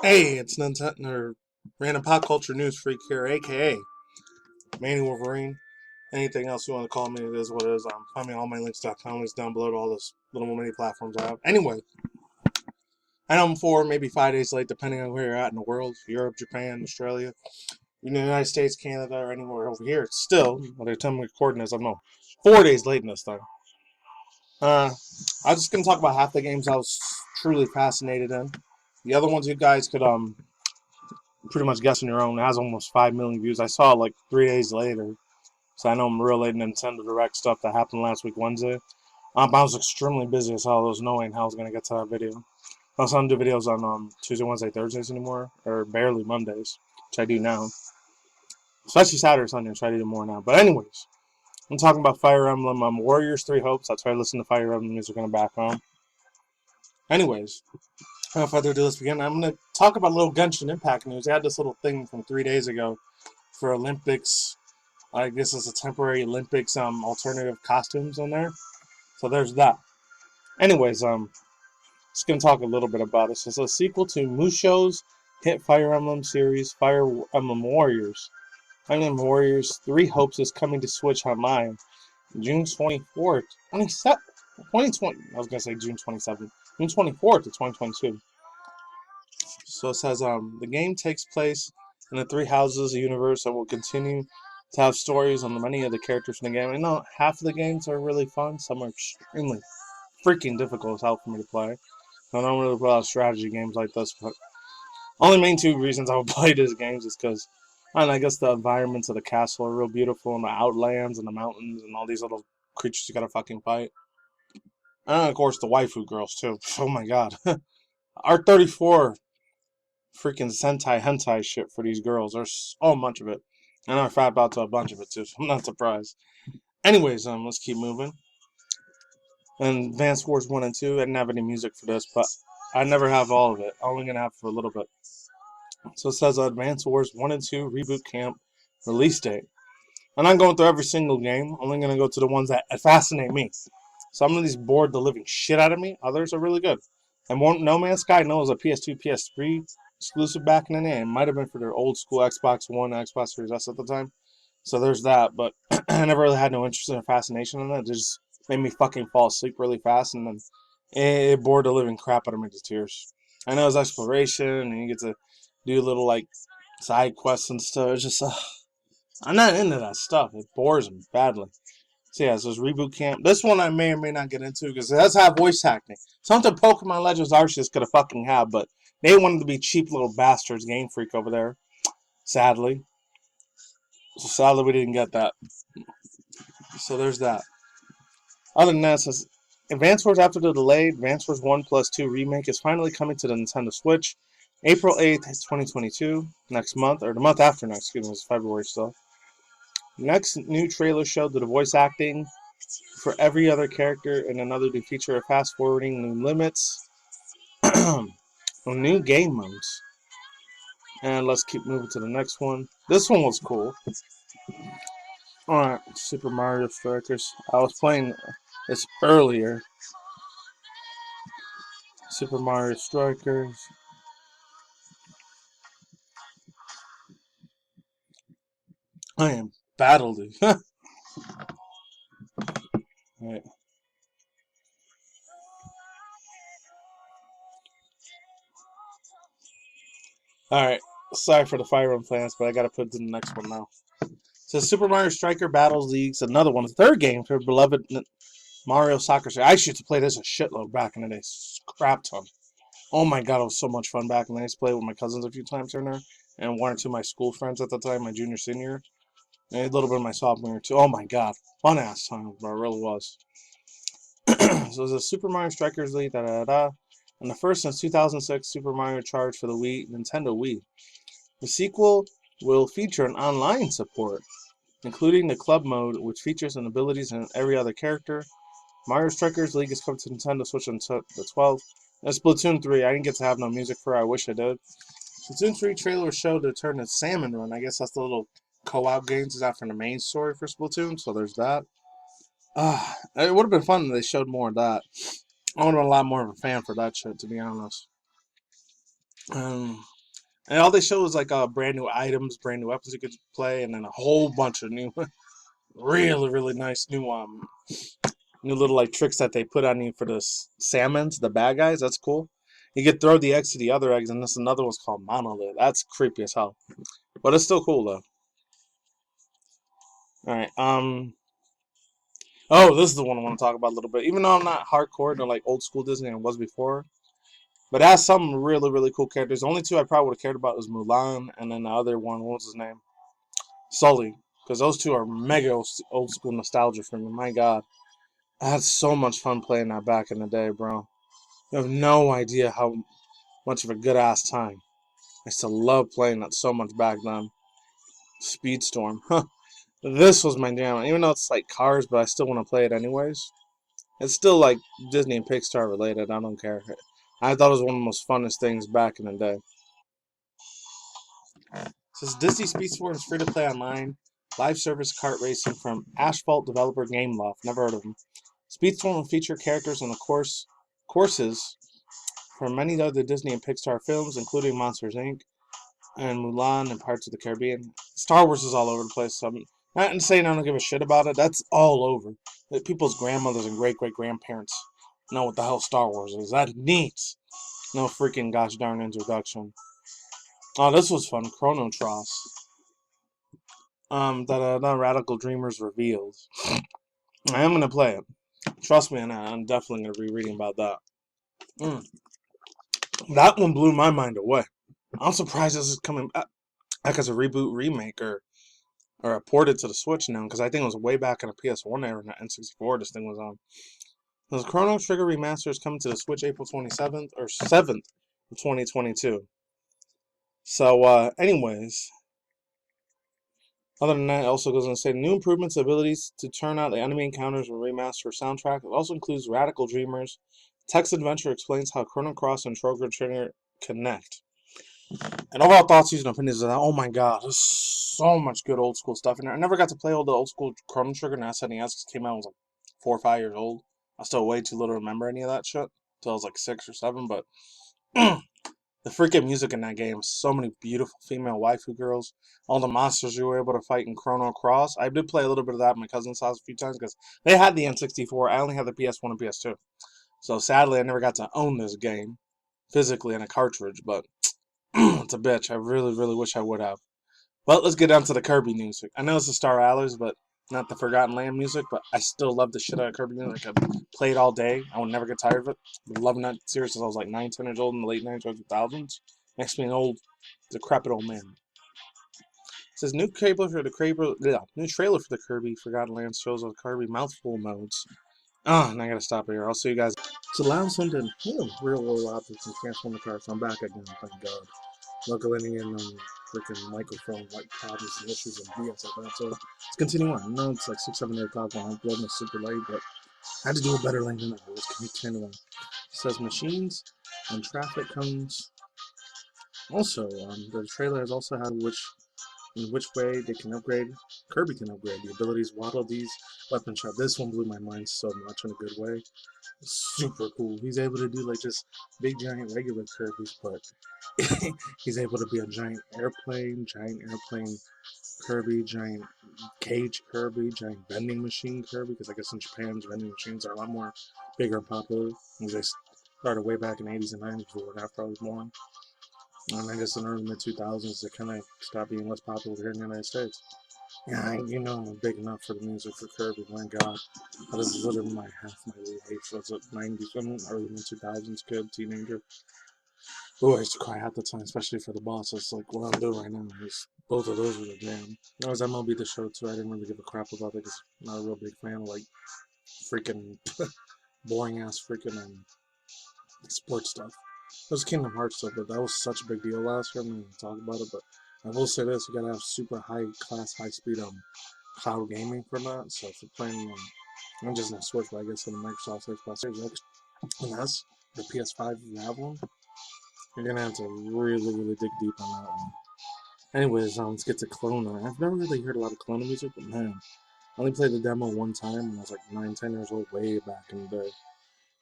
Hey, it's Nintendo or Random Pop Culture News Freak here, aka MannyWolverine. Anything else you want to call me, it is what it is. Find me on all my links.com, links down below to all those little mini platforms I have. Anyway, I know I'm 4, maybe 5 days late, depending on where you're at in the world. Europe, Japan, Australia, in the United States, Canada, or anywhere over here. It's still, by the time I'm recording this, I don't know, 4 days late in this time. I'm just going to talk about half the games I was truly fascinated in. The other ones you guys could pretty much guess on your own. It has almost 5 million views. I saw it like 3 days later, so I know I'm real late Nintendo Direct stuff that happened last week Wednesday. I was extremely busy as hell. There was no way in hell I was going to get to that video. I also don't do videos on Tuesday, Wednesday, Thursdays anymore, or barely Mondays, which I do now. Especially Saturday, Sunday, which I do more now. But anyways, I'm talking about Fire Emblem Warriors 3 Hopes. That's why I listen to Fire Emblem music in the background. Anyways, without further ado, let's begin. I'm going to talk about a little Genshin Impact news. They had this little thing from 3 days ago for Olympics. I guess it's a temporary Olympics alternative costumes on there. So there's that. Anyways, just going to talk a little bit about it. So it's a sequel to Musho's hit Fire Emblem series, Fire Emblem Warriors. Fire Emblem Warriors 3 Hopes is coming to Switch Online June 24th, 2020. I was going to say June 27th. June 24th of 2022. So it says the game takes place in the Three Houses universe and will continue to have stories on many of the characters in the game. I know half of the games are really fun. Some are extremely freaking difficult as hell for me to play. I don't really play a lot of strategy games like this, but only main 2 reasons I would play these games is because I guess the environments of the castle are real beautiful, and the outlands and the mountains and all these little creatures you gotta fucking fight. And of course the waifu girls too. Oh my god. R34 freaking Sentai hentai shit for these girls. There's so much of it. And I'm fat about to a bunch of it too, so I'm not surprised. Anyways, let's keep moving. And Advance Wars 1 and 2, I didn't have any music for this, but I never have all of it. I'm only gonna have for a little bit. So it says Advance Wars 1 and 2 Reboot Camp release date. I'm not going through every single game. I'm only gonna go to the ones that fascinate me. Some of these bored the living shit out of me. Others are really good. And No Man's Sky was a PS2, PS3 exclusive back in the day. It might have been for their old school Xbox One, Xbox Series S at the time. So there's that. But I never really had no interest or fascination in it. It just made me fucking fall asleep really fast. And then it bored the living crap out of me to tears. I know it's exploration and you get to do little like side quests and stuff. It's just, I'm not into that stuff. It bores me badly. So yeah, so it's Reboot Camp. This one I may or may not get into because it does have voice acting. Something Pokemon Legends Arceus could have fucking had, but they wanted to be cheap little bastards, Game Freak over there. Sadly. So sadly we didn't get that. So there's that. Other than that, it says Advance Wars after the delay, Advance Wars 1 plus 2 remake is finally coming to the Nintendo Switch. April 8th, 2022. Next month, or the month after next, excuse me, it's February still. Next new trailer showed that the voice acting for every other character and another to feature a fast-forwarding new limits on new game modes. And let's keep moving to the next one. This one was cool. Alright, Super Mario Strikers. I was playing this earlier. Super Mario Strikers. I am battled. Right. Alright, sorry for the Fire Emblem fans, but I gotta put it to the next one now. So Super Mario Striker Battles League's another one. The third game for beloved Mario Soccer Series. I used to play this a shitload back in the day. Crap ton. Oh my god, it was so much fun back in the day. I used to play with my cousins a few times here and there. And 1 or 2 of my school friends at the time, my junior, senior. And a little bit of my sophomore year too. Oh my god. Fun ass time, but it really was. So it was a Super Mario Strikers League, and the first since 2006 Super Mario Charge for the Wii, Nintendo Wii. The sequel will feature an online support, including the club mode, which features and abilities in every other character. Mario Strikers League is coming to Nintendo Switch on the 12th. And Splatoon 3, I didn't get to have no music for it. I wish I did. Splatoon 3 trailer showed the turn to Salmon Run. I guess that's the little co-op games is after the main story for Splatoon, so there's that. It would have been fun if they showed more of that. I would have been a lot more of a fan for that shit, to be honest. And all they show is like brand new items, brand new weapons you could play, and then a whole bunch of new, really, really nice new little like tricks that they put on you for the salmons, the bad guys. That's cool. You could throw the eggs to the other eggs, and this another one's called Monolith. That's creepy as hell, but it's still cool though. All right. Oh, this is the one I want to talk about a little bit. Even though I'm not hardcore to like old school Disney and was before, but it has some really, really cool characters. The only two I probably would have cared about was Mulan, and then the other one, what was his name? Sully. Because those two are mega old school nostalgia for me. My God. I had so much fun playing that back in the day, bro. You have no idea how much of a good ass time. I used to love playing that so much back then. Speedstorm. Huh. This was my jam. Even though it's like cars, but I still want to play it anyways. It's still like Disney and Pixar related. I don't care. I thought it was one of the most funnest things back in the day. It says Disney Speedstorm is free to play online. Live service kart racing from Asphalt developer Gameloft. Never heard of them. Speedstorm will feature characters in the courses from many other Disney and Pixar films, including Monsters Inc. and Mulan and parts of the Caribbean. Star Wars is all over the place. So I'm not saying I don't give a shit about it. That's all over. People's grandmothers and great great grandparents know what the hell Star Wars is. That's neat. No freaking gosh darn introduction. Oh, this was fun. Chrono. That Radical Dreamers revealed. I am gonna play it. Trust me, and I'm definitely gonna be reading about that. That one blew my mind away. I'm surprised this is coming back as a reboot, remake, or ported to the Switch now, because I think it was way back in the PS1 era, and N64 this thing was on. The Chrono Trigger Remaster is coming to the Switch April 27th or 7th of 2022. So, anyways, other than that, it also goes on to say new improvements, abilities to turn out the enemy encounters and remaster soundtrack. It also includes Radical Dreamers. Text Adventure explains how Chrono Cross and Chrono Trigger connect. And overall thoughts, using opinions of that. Oh my god, there's so much good old school stuff in there. I never got to play all the old school Chrono Trigger and SNES came out when I was like 4 or 5 years old. I was still way too little to remember any of that shit until I was like 6 or 7. But the freaking music in that game, so many beautiful female waifu girls, all the monsters you were able to fight in Chrono Cross. I did play a little bit of that at my cousin's house a few times because they had the N64. I only had the PS1 and PS2. So sadly, I never got to own this game physically in a cartridge, but it's a bitch. I really, really wish I would have. Well, let's get down to the Kirby music. I know it's the Star Allers, but not the Forgotten Land music, but I still love the shit out of Kirby music. I play it all day. I would never get tired of it. I've been loving that series since I was like 9, 10 years old in the late 90s, early 2000s. Makes me an old, decrepit old man. It says new trailer for the Kirby Forgotten Land shows of Kirby mouthful modes. And I gotta stop here. I'll see you guys. It's allowing something real world objects and transform the car, so I'm back again, thank God. Luckily in freaking microphone like problems and issues and BS like that. So let's continue on. I know it's like 6, 7 day talk when I'm uploading it super late, but I had to do a better link than that. Let's continue on. It says machines and traffic comes. Also, the trailer has also had in which way they can upgrade. Kirby can upgrade the abilities. Waddle these weapon shot. This one blew my mind so much in a good way. Super cool. He's able to do like just big giant regular Kirby's, but he's able to be a giant airplane Kirby, giant cage Kirby, giant vending machine Kirby, because I guess in Japan vending machines are a lot more bigger and popular. They started way back in the 80s and 90s before after I was born. And I guess in the early mid 2000s they kind of stopped being less popular here in the United States. Yeah, you know I'm big enough for the music for Kirby. My God, that is literally half my life. That's a 90s, early mid 2000s kid, teenager. Oh, I used to cry half the time, especially for the boss. It's like what I'm doing right now. Both of those were the jam. That was MLB The Show too. I didn't really give a crap about it because I'm not a real big fan of like freaking boring ass freaking sports stuff. It was Kingdom Hearts stuff, but that was such a big deal last year. I'm not going to talk about it, but I will say this: you gotta have super high class, high speed cloud gaming for that. So if you're playing, not just on Switch, but I guess on the Microsoft Xbox Series X and S, the PS5, if you have one, you're gonna have to really, really dig deep on that one. Anyways, let's get to Chrono. I've never really heard a lot of Chrono music, but man, I only played the demo one time when I was like 9, 10 years old, way back in the day.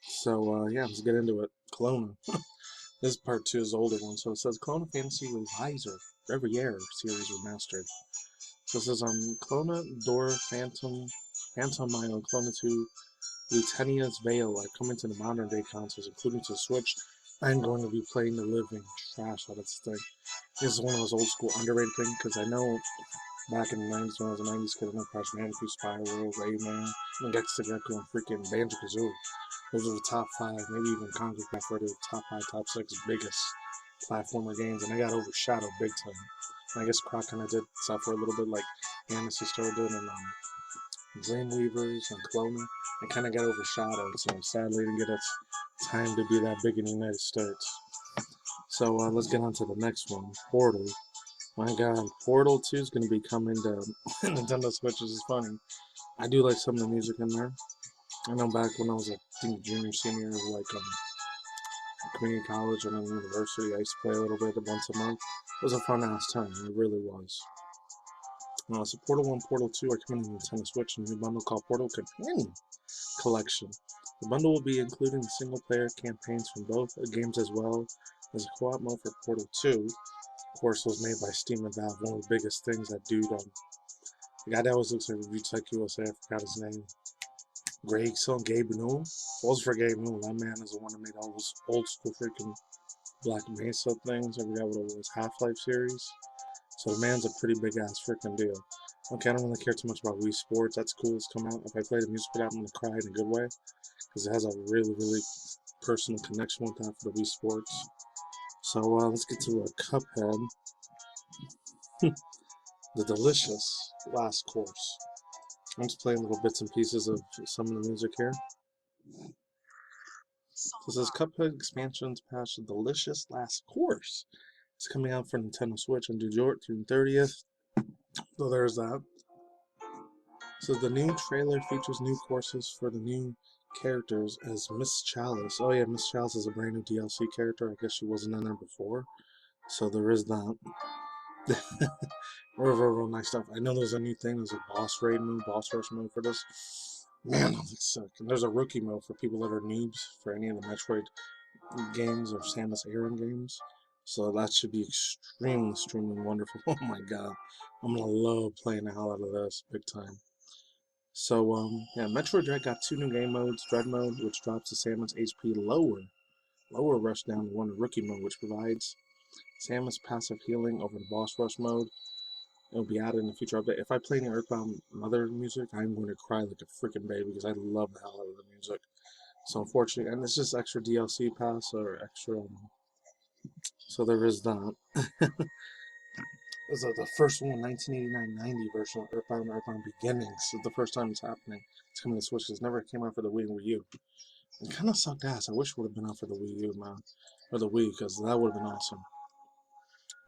So yeah, let's get into it. Chrono. This part 2 is the older one, so it says Chrono Fantasy Revisor, Reviere series remastered. So it says Chrono, Dora, Phantom Milo, Chrono 2, Lieutenant's Veil are coming to the modern day consoles, including to Switch. I'm going to be playing the living trash out of this thing. This is one of those old school underrated things, because I know back in the 90s when I was a 90s kid, I know Crash Bandicoot, Spyro, Rayman, Gekisegaku, and freaking Banjo-Kazooie. Those are the top 5, maybe even Conquer Craft were the top 5, top 6 biggest platformer games, and I got overshadowed big time. And I guess Croc kind of did suffer a little bit like Fantasy Star did, and Dreamweavers and Chrono. It kind of got overshadowed, so sadly didn't get its time to be that big in the United States. So let's get on to the next one, Portal. My god, Portal 2 is going to be coming to Nintendo Switch, which is funny. I do like some of the music in there. I know back when I was, I think, junior, senior, like community college and then university, I used to play a little bit once a month. It was a fun-ass time, it really was. So Portal 1 Portal 2 are coming to Nintendo Switch in a new bundle called Portal Companion Collection. The bundle will be including single-player campaigns from both games as well as a co-op mode for Portal 2. Of course, it was made by Steam and Valve. One of the biggest things that dude, the guy that always looks like Review Tech USA, I forgot his name. Gabe Newell? Well, for Gabe Newell, that man is the one that made all those old school freaking Black Mesa things. I forgot what it was, Half-Life series. So the man's a pretty big ass freaking deal. Okay, I don't really care too much about Wii Sports. That's cool. It's come out. If I play the music for that, I'm gonna cry in a good way because it has a really, really personal connection with that for the Wii Sports. So let's get to a Cuphead. The delicious last course. I'm just playing little bits and pieces of some of the music here. This is Cuphead Expansions Patch The Delicious Last Course. It's coming out for Nintendo Switch on June 30th. So there's that. So the new trailer features new courses for the new characters as Miss Chalice. Oh yeah, Miss Chalice is a brand new DLC character. I guess she wasn't in there before. So there is that. real nice stuff. I know there's a new thing. There's a boss raid mode, boss rush mode for this. Man, that looks sick. And there's a rookie mode for people that are noobs for any of the Metroid games or Samus Aran games. So that should be extremely wonderful. Oh my god. I'm gonna love playing the hell out of this big time. So, yeah, Metroid Dread got 2 new game modes. Dread mode, which drops the Samus HP lower rush down to 1 rookie mode, which provides Samus passive healing over the boss rush mode. It'll be added in a future update. If I play any Earthbound Mother music, I'm going to cry like a freaking baby because I love the hell out of the music. So unfortunately, and it's just extra DLC pass or extra. So there is that. This is the first one, 1989-90 version of Earthbound Beginnings. This is the first time it's happening. It's coming to Switch. It never came out for the Wii and Wii U. It kind of sucked ass. I wish it would have been out for the Wii U, man. Or the Wii, because that would have been awesome.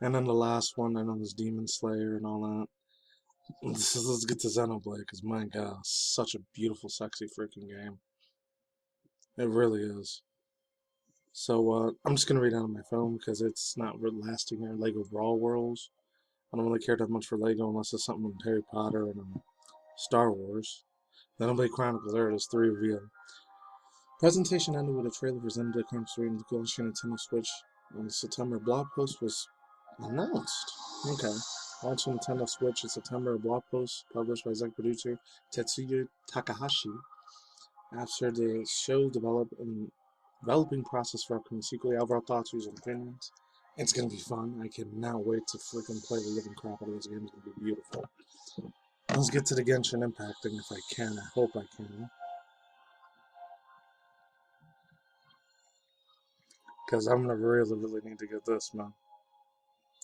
And then the last one, I know there's Demon Slayer and all that. Let's get to Xenoblade, because my god, such a beautiful, sexy freaking game. It really is. So, I'm just going to read out on my phone, because it's not lasting here. Lego Brawl Worlds. I don't really care that much for Lego, unless it's something with Harry Potter and Star Wars. Xenoblade Chronicles, there it is, 3 revealed. Presentation ended with a trailer for Xenoblade Chronicles 3 and the Genshin Nintendo Switch. In September, blog post was announced. Okay. Launch on Nintendo Switch in September, a blog post published by executive producer Tetsuya Takahashi. After the show developing process for upcoming sequel, overall thoughts, views, and opinions. It's gonna be fun. I cannot wait to freaking play the living crap out of this game. It's gonna be beautiful. Let's get to the Genshin Impact thing if I can. I hope I can. Because I'm gonna really need to get this, man.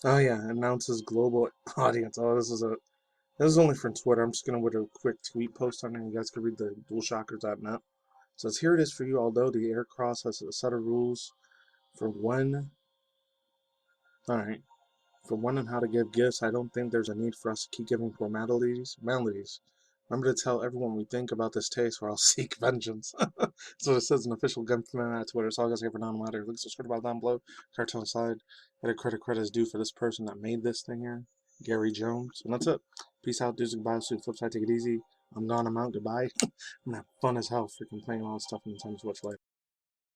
Oh yeah, announces global audience. Oh, this is only from Twitter. I'm just gonna put a quick tweet post on it. You guys can read the DualShockers.net. So it's here it is for you. Although the Aircross has a set of rules for when. All right. For when and how to give gifts, I don't think there's a need for us to keep giving poor melodies. Remember to tell everyone we think about this taste, or I'll seek vengeance. That's what it says in official Gunfman at Twitter. So all I guys here for non-matter. Links are about down below. Cartel aside, credit is due for this person that made this thing here, Gary Jones. And that's it. Peace out, dudes. Goodbye. Soon. Flipside. Take it easy. I'm gone. I'm out. Goodbye. I'm gonna have fun as hell freaking playing all this stuff in the time to watch life.